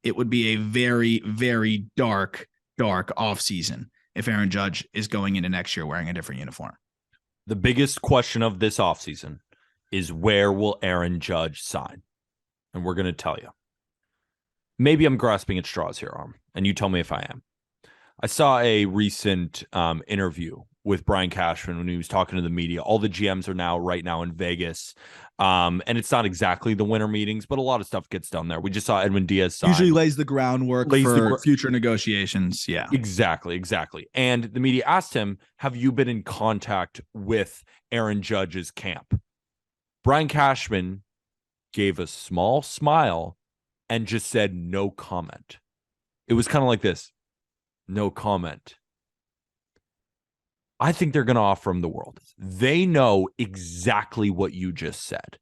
it would be a very, very dark offseason if Aaron Judge is going into next year wearing a different uniform. The biggest question of this offseason is, where will Aaron Judge sign? And we're going to tell you. Maybe I'm grasping at straws here, Arm, and you tell me if I am. I saw a recent interview with Brian Cashman when he was talking to the media. All the GMs are right now in Vegas. And it's not exactly the winter meetings, but a lot of stuff gets done there. We just saw Edwin Diaz sign. Usually lays the groundwork for future negotiations. Yeah, exactly. And the media asked him, have you been in contact with Aaron Judge's camp? Brian Cashman gave a small smile and just said, no comment. It was kind of like this. No comment. I think they're going to offer him the world. They know exactly what you just said.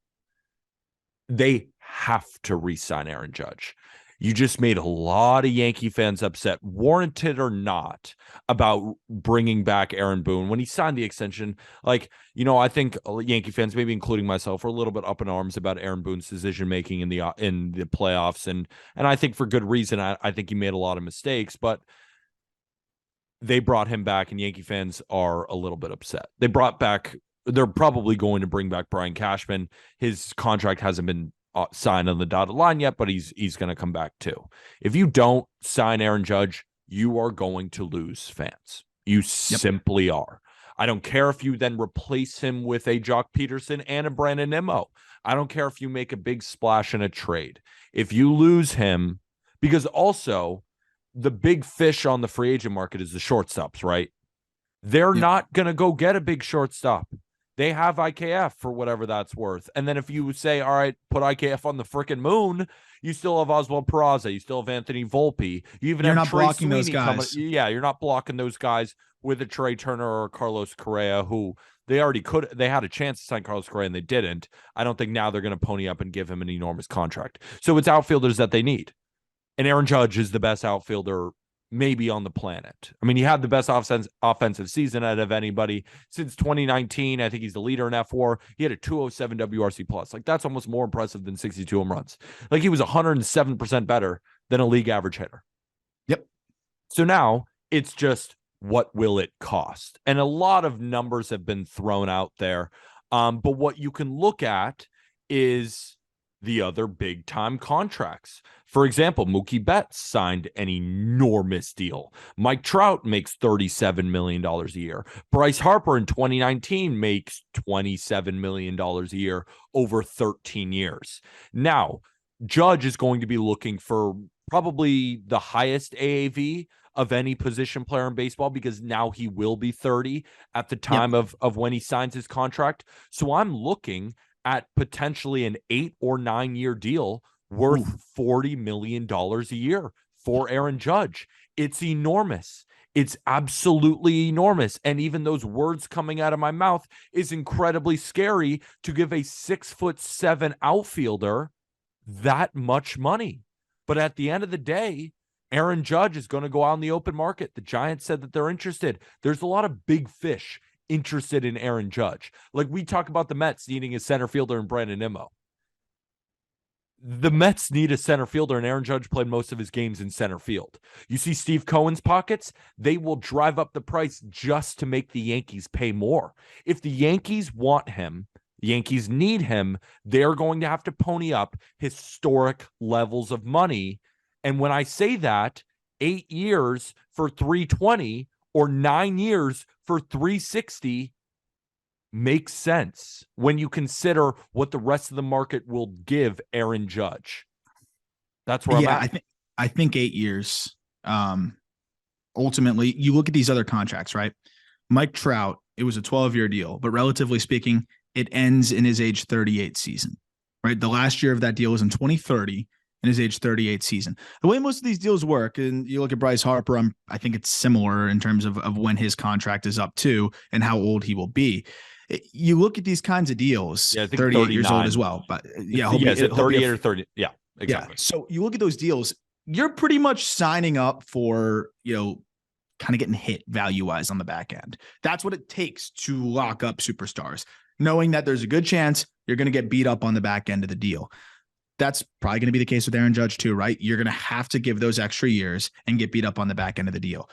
They have to re-sign Aaron Judge. You just made a lot of Yankee fans upset, warranted or not, about bringing back Aaron Boone. When he signed the extension, I think Yankee fans, maybe including myself, are a little bit up in arms about Aaron Boone's decision-making in the playoffs. And I think for good reason. I think he made a lot of mistakes, but they brought him back, and Yankee fans are a little bit upset. They're probably going to bring back Brian Cashman. His contract hasn't been signed on the dotted line yet, but he's going to come back too. If you don't sign Aaron Judge, you are going to lose fans. You simply are. I don't care if you then replace him with a Jock Peterson and a Brandon Nimmo. I don't care if you make a big splash in a trade. If you lose him, because also the big fish on the free agent market is the shortstops, right? They're not going to go get a big shortstop. They have IKF for whatever that's worth. And then if you say, all right, put IKF on the frickin' moon, you still have Oswald Peraza. You still have Anthony Volpe. You're not blocking those guys. You're not blocking those guys with a Trey Turner or Carlos Correa, who they had a chance to sign Carlos Correa and they didn't. I don't think now they're going to pony up and give him an enormous contract. So it's outfielders that they need. And Aaron Judge is the best outfielder maybe on the planet. I mean, he had the best offensive season out of anybody since 2019. I think he's the leader in F4. He had a 207 WRC plus. That's almost more impressive than 62 home runs. He was 107% better than a league average hitter. Yep. So now it's just, what will it cost? And a lot of numbers have been thrown out there. But what you can look at is the other big time contracts. For example, Mookie Betts signed an enormous deal. Mike Trout makes $37 million a year. Bryce Harper in 2019 makes $27 million a year over 13 years. Now, Judge is going to be looking for probably the highest AAV of any position player in baseball, because now he will be 30 at the time of when he signs his contract. So I'm looking at potentially an 8 or 9 year deal worth $40 million a year for Aaron Judge. It's enormous. It's absolutely enormous. And even those words coming out of my mouth is incredibly scary, to give a 6'7" outfielder that much money. But at the end of the day, Aaron Judge is going to go out in the open market. The Giants said that they're interested. There's a lot of big fish interested in Aaron Judge. We talk about the Mets needing a center fielder in Brandon Nimmo. The Mets need a center fielder, and Aaron Judge played most of his games in center field. You see Steve Cohen's pockets, they will drive up the price just to make the Yankees pay more. If the Yankees want him, the Yankees need him, they're going to have to pony up historic levels of money. And when I say that, 8 years for $320 or 9 years for $360 makes sense when you consider what the rest of the market will give Aaron Judge. That's where I'm at. I think 8 years. Ultimately, you look at these other contracts, right? Mike Trout, it was a 12-year deal, but relatively speaking, it ends in his age 38 season, right? The last year of that deal was in 2030. In his age 38 season. The way most of these deals work, and you look at Bryce Harper, I think it's similar in terms of when his contract is up too and how old he will be. You look at these kinds of deals, 38 39. Years old as well. But is it 38 or 30? Yeah, exactly. Yeah. So you look at those deals, you're pretty much signing up for, kind of getting hit value-wise on the back end. That's what it takes to lock up superstars, knowing that there's a good chance you're going to get beat up on the back end of the deal. that's probably going to be the case with Aaron Judge too, right? You're going to have to give those extra years and get beat up on the back end of the deal.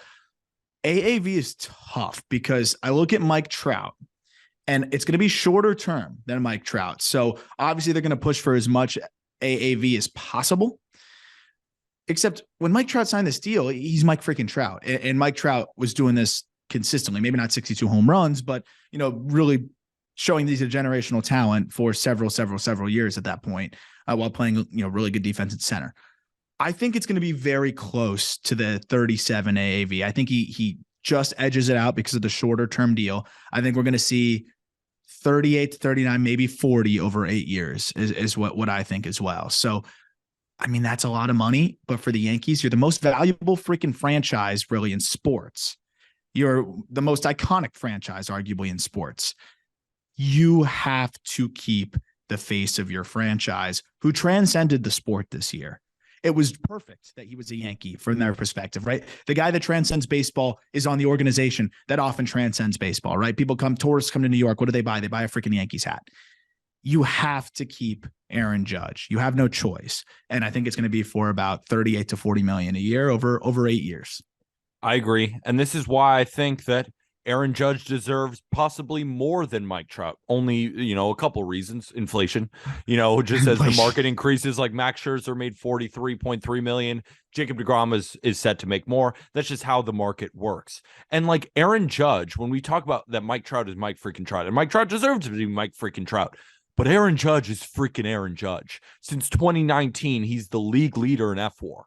AAV is tough because I look at Mike Trout, and it's going to be shorter term than Mike Trout. So obviously they're going to push for as much AAV as possible. Except when Mike Trout signed this deal, he's Mike freaking Trout. And Mike Trout was doing this consistently, maybe not 62 home runs, but, really showing these a generational talent for several years at that point, while playing, really good defense at center. I think it's going to be very close to the 37 AAV. I think he just edges it out because of the shorter term deal. I think we're going to see 38 to 39, maybe 40 over 8 years is what I think as well. So, I mean, that's a lot of money, but for the Yankees, you're the most valuable freaking franchise really in sports. You're the most iconic franchise, arguably, in sports. You have to keep the face of your franchise who transcended the sport this year. It was perfect that he was a Yankee from their perspective, right? The guy that transcends baseball is on the organization that often transcends baseball, right? Tourists come to New York. What do they buy? They buy a freaking Yankees hat. You have to keep Aaron Judge. You have no choice. And I think it's going to be for about 38 to 40 million a year over 8 years. I agree. And this is why I think that Aaron Judge deserves possibly more than Mike Trout. Only, a couple reasons. Inflation, just as the market increases, like Max Scherzer made $43.3 million. Jacob deGrom is set to make more. That's just how the market works. And like Aaron Judge, when we talk about that Mike Trout is Mike freaking Trout, and Mike Trout deserves to be Mike freaking Trout, but Aaron Judge is freaking Aaron Judge. Since 2019, he's the league leader in F4.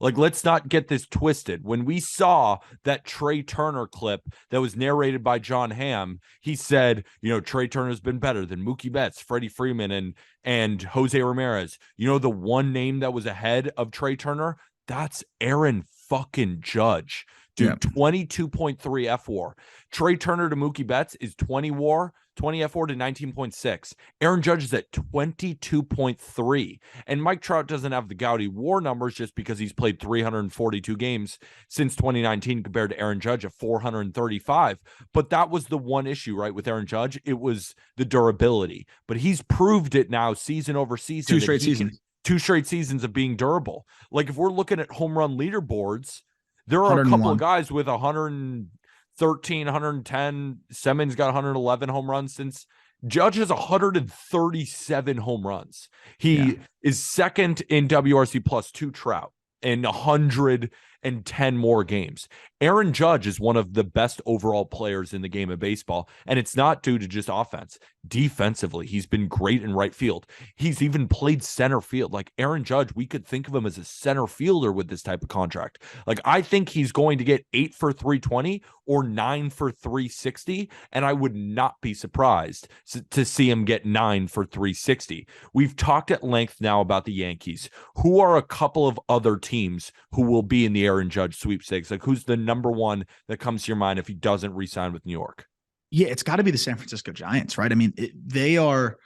Like, let's not get this twisted. When we saw that Trey Turner clip that was narrated by John Hamm, he said, Trey Turner's been better than Mookie Betts, Freddie Freeman, and Jose Ramirez. The one name that was ahead of Trey Turner? That's Aaron fucking Judge. Dude, yep. 22.3 F4. Trey Turner to Mookie Betts is 20 WAR, 20 F4 to 19.6. Aaron Judge is at 22.3. And Mike Trout doesn't have the gaudy WAR numbers just because he's played 342 games since 2019 compared to Aaron Judge at 435. But that was the one issue, right, with Aaron Judge. It was the durability. But he's proved it now season over season. Two straight seasons of being durable. Like, if we're looking at home run leaderboards, there are a couple of guys with 113, 110. Simmons got 111 home runs since. Judge has 137 home runs. He is second in WRC plus to Trout and 110 more games. Aaron Judge is one of the best overall players in the game of baseball, and it's not due to just offense. Defensively, he's been great in right field. He's even played center field. Like Aaron Judge, we could think of him as a center fielder with this type of contract. Like, I think he's going to get 8 for 320 or 9 for 360, and I would not be surprised to see him get 9 for 360. We've talked at length now about the Yankees. Who are a couple of other teams who will be in the Aaron Judge sweepstakes? Like, who's the number one that comes to your mind if he doesn't re-sign with New York? Yeah, it's got to be the San Francisco Giants, right? I mean, they are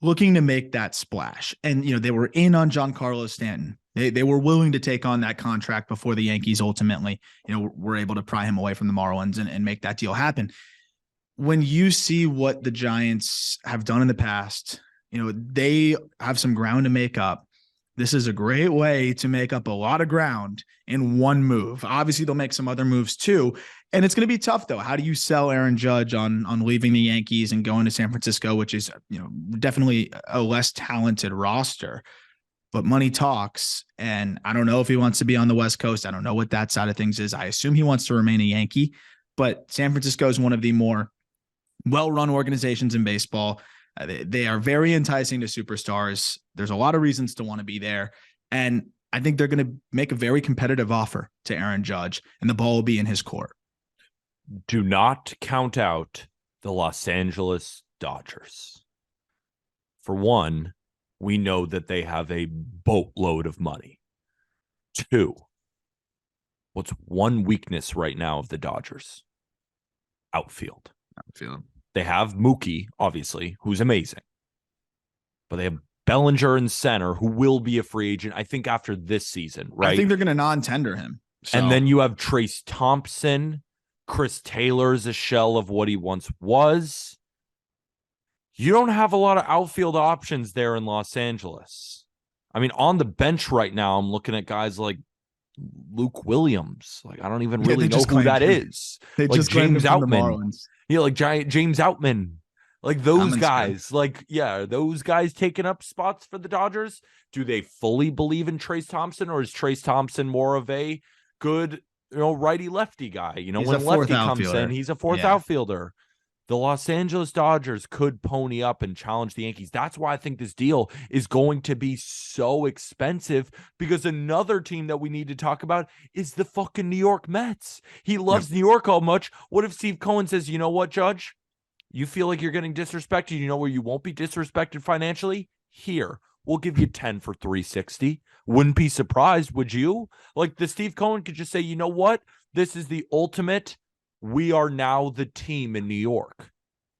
looking to make that splash. And, they were in on Giancarlo Stanton. They were willing to take on that contract before the Yankees ultimately, were able to pry him away from the Marlins and make that deal happen. When you see what the Giants have done in the past, they have some ground to make up. This is a great way to make up a lot of ground in one move. Obviously, they'll make some other moves too. And it's going to be tough, though. How do you sell Aaron Judge on leaving the Yankees and going to San Francisco, which is, definitely a less talented roster? But money talks. And I don't know if he wants to be on the West Coast. I don't know what that side of things is. I assume he wants to remain a Yankee. But San Francisco is one of the more well-run organizations in baseball. They are very enticing to superstars. There's a lot of reasons to want to be there. And I think they're going to make a very competitive offer to Aaron Judge, and the ball will be in his court. Do not count out the Los Angeles Dodgers. For one, we know that they have a boatload of money. Two, what's one weakness right now of the Dodgers? Outfield. They have Mookie, obviously, who's amazing. But they have Bellinger in center, who will be a free agent, I think, after this season, right? I think they're going to non-tender him. So. And then you have Trace Thompson. Chris Taylor's a shell of what he once was. You don't have a lot of outfield options there in Los Angeles. I mean, on the bench right now, I'm looking at guys like Luke Williams. Like, I don't even Yeah, really they know just who claimed that him. is. They Like just claimed him James from the Outman. Marlins. Yeah, like James Outman. Like those Outman's good. guys. Like, yeah, are those guys taking up spots for the Dodgers? Do they fully believe in Trace Thompson, or is Trace Thompson more of a good, righty lefty guy? He's a When fourth lefty comes in, outfielder. he's a fourth Yeah. outfielder. The Los Angeles Dodgers could pony up and challenge the Yankees. That's why I think this deal is going to be so expensive, because another team that we need to talk about is the fucking New York Mets. He Yep. loves New York all much. What if Steve Cohen says, you know what, Judge? You feel like you're getting disrespected. You know where you won't be disrespected financially? Here. We'll give you 10 for 360. Wouldn't be surprised, would you? Like, the Steve Cohen could just say, you know what? This is the ultimate. We are now the team in New York.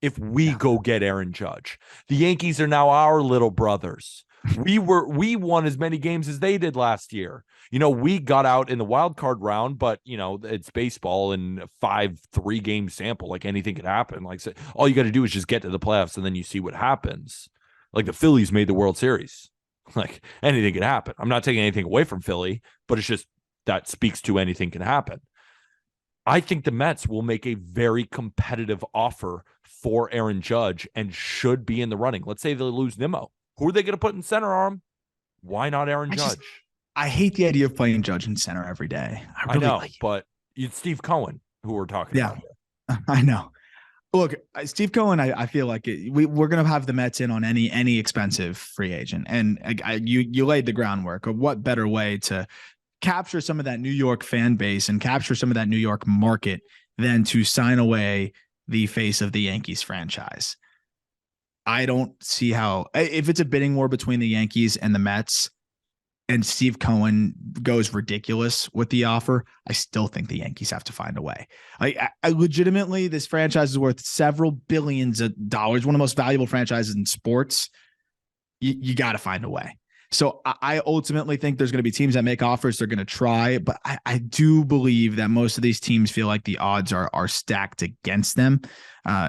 If we go get Aaron Judge, the Yankees are now our little brothers. We won as many games as they did last year. We got out in the wild card round, but it's baseball and 5 3-game sample. Like, anything could happen. Like, so all you got to do is just get to the playoffs, and then you see what happens. Like, the Phillies made the World Series. Like, anything could happen. I'm not taking anything away from Philly, but it's just that speaks to anything can happen. I think the Mets will make a very competitive offer for Aaron Judge and should be in the running. Let's say they lose Nimmo. Who are they going to put in center arm? Why not Aaron Judge? I hate the idea of playing Judge in center every day. I know, but it's Steve Cohen who we're talking about. I know. Look, Steve Cohen, I feel like we're going to have the Mets in on any expensive free agent. And you laid the groundwork. Of what better way to capture some of that New York fan base and capture some of that New York market than to sign away the face of the Yankees franchise. I don't see how, if it's a bidding war between the Yankees and the Mets and Steve Cohen goes ridiculous with the offer, I still think the Yankees have to find a way. I legitimately, this franchise is worth several billions of dollars, one of the most valuable franchises in sports. You got to find a way. So I ultimately think there's going to be teams that make offers. They're going to try, but I do believe that most of these teams feel like the odds are stacked against them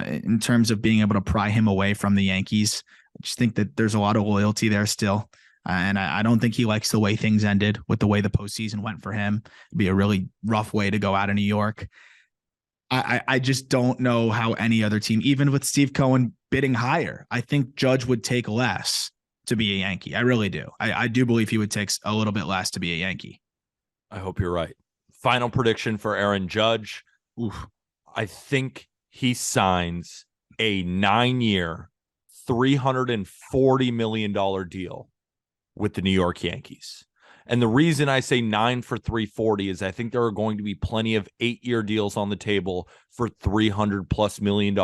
in terms of being able to pry him away from the Yankees. I just think that there's a lot of loyalty there still. And I don't think he likes the way things ended with the way the postseason went for him. It'd be a really rough way to go out of New York. I just don't know how any other team, even with Steve Cohen bidding higher, I think Judge would take less to be a Yankee. I really do. I do believe he would take a little bit less to be a Yankee. I hope you're right. Final prediction for Aaron Judge. Oof. I think he signs a 9-year, $340 million deal with the New York Yankees. And the reason I say 9 for 340 is I think there are going to be plenty of 8-year deals on the table for $300+ million.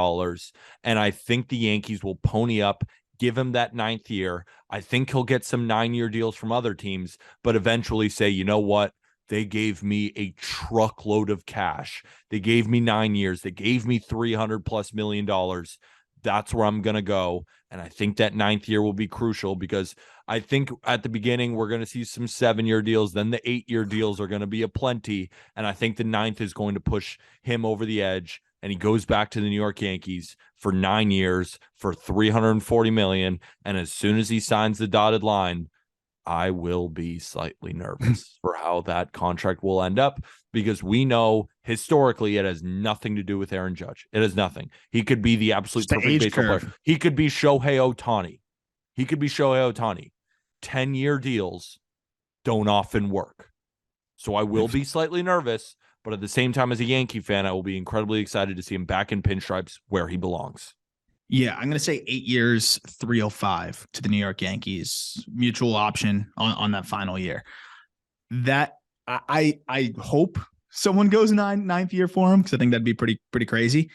And I think the Yankees will pony up, give him that 9th year. I think he'll get some 9-year deals from other teams, but eventually say, you know what? They gave me a truckload of cash. They gave me 9 years. They gave me $300+ million. That's where I'm going to go. And I think that 9th year will be crucial, because I think at the beginning, we're going to see some 7-year deals. Then the 8-year deals are going to be aplenty. And I think the 9th is going to push him over the edge. And he goes back to the New York Yankees for 9 years for $340 million. And as soon as he signs the dotted line, I will be slightly nervous for how that contract will end up, because we know historically it has nothing to do with Aaron Judge. It has nothing. He could be the absolute perfect baseball player. He could be Shohei Ohtani. 10-year deals don't often work. So I will be slightly nervous, but at the same time, as a Yankee fan, I will be incredibly excited to see him back in pinstripes where he belongs. Yeah, I'm going to say 8 years, 305 to the New York Yankees, mutual option on that final year. That I hope someone goes 9th year for him, because I think that'd be pretty crazy.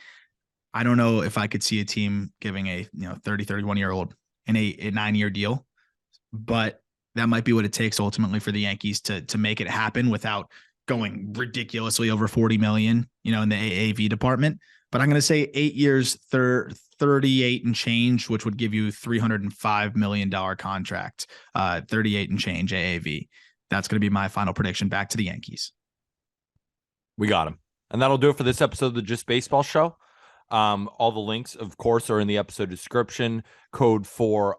I don't know if I could see a team giving a 30, 31-year-old in a 9-year deal, but that might be what it takes ultimately for the Yankees to make it happen without going ridiculously over 40 million, in the AAV department. But I'm going to say 8 years, 38 and change, which would give you $305 million contract, 38 and change AAV. That's going to be my final prediction back to the Yankees. We got him. And that'll do it for this episode of the Just Baseball Show. All the links, of course, are in the episode description. Code for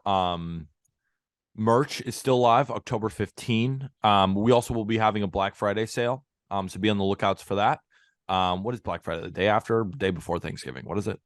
Merch is still live, October 15. We also will be having a Black Friday sale. So be on the lookouts for that. What is Black Friday? The day after, day before Thanksgiving? What is it?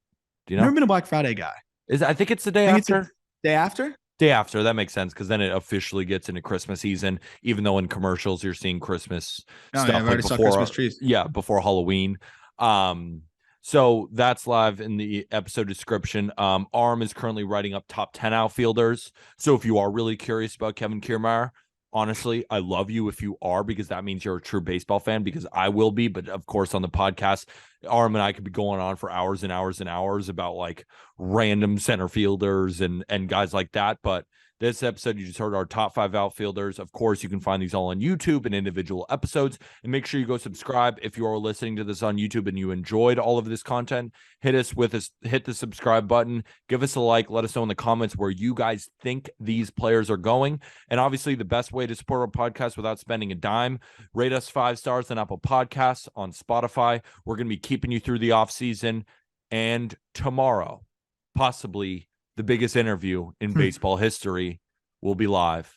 Do you know? Never been a Black Friday guy. I think it's the day I think after. it's the day after. Day after. That makes sense because then it officially gets into Christmas season. Even though in commercials you're seeing Christmas stuff I've already saw before Christmas trees. Yeah, before Halloween. So that's live in the episode description. Arm is currently writing up top 10 outfielders. So if you are really curious about Kevin Kiermaier, honestly, I love you if you are, because that means you're a true baseball fan, because I will be. But of course, on the podcast, Arm and I could be going on for hours and hours and hours about like random center fielders and guys like that. But this episode, you just heard our top 5 outfielders. Of course, you can find these all on YouTube and individual episodes. And make sure you go subscribe if you are listening to this on YouTube and you enjoyed all of this content. Hit the subscribe button. Give us a like. Let us know in the comments where you guys think these players are going. And obviously, the best way to support our podcast without spending a dime, rate us 5 stars on Apple Podcasts, on Spotify. We're going to be keeping you through the offseason. And tomorrow, possibly the biggest interview in baseball history will be live.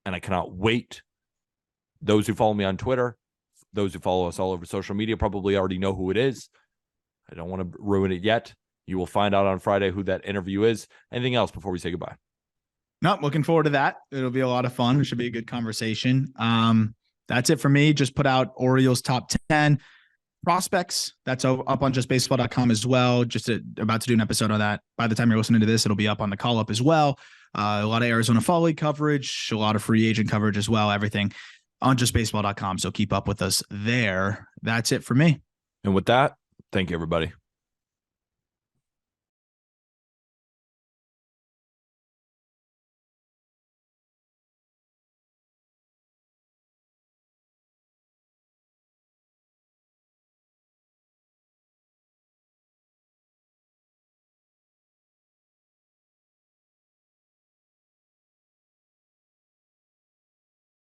And I cannot wait. Those who follow me on Twitter, those who follow us all over social media probably already know who it is. I don't want to ruin it yet. You will find out on Friday who that interview is. Anything else before we say goodbye? Nope, looking forward to that. It'll be a lot of fun. It should be a good conversation. That's it for me. Just put out Orioles top 10 prospects. That's up on justbaseball.com as well. About to do an episode on that. By the time you're listening to this, it'll be up on the call up as well. A lot of Arizona Fall League coverage, a lot of free agent coverage as well. Everything on justbaseball.com. So keep up with us there. That's it for me. And with that, thank you, everybody.